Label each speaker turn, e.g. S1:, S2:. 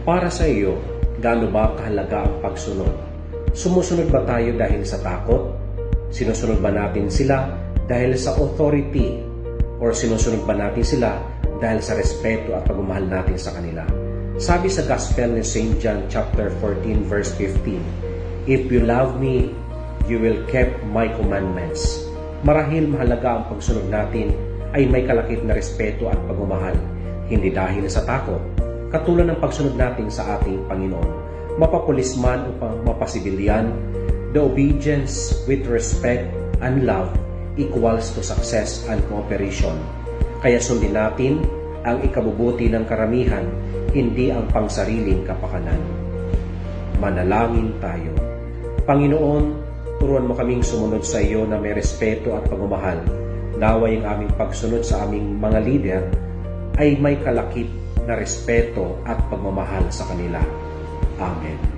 S1: Para sa iyo, gaano ba kahalaga ang pagsunod? Sumusunod ba tayo dahil sa takot? Sinusunod ba natin sila dahil sa authority? Or sinusunod ba natin sila dahil sa respeto at pagmamahal natin sa kanila? Sabi sa Gospel ni St. John chapter 14 verse 15, "If you love me, you will keep my commandments." Marahil mahalaga ang pagsunod natin ay may kalakip na respeto at pagmamahal, hindi dahil sa takot. Katulad ng pagsunod natin sa ating Panginoon, mapapulis man o mapasibilyan, the obedience with respect and love equals to success and cooperation. Kaya sundin natin ang ikabubuti ng karamihan, hindi ang pangsariling kapakanan. Manalangin tayo. Panginoon, turuan mo kaming sumunod sa iyo na may respeto at pagmamahal. Naway ang aming pagsunod sa aming mga lider ay may kalakip na respeto at pagmamahal sa kanila. Amen.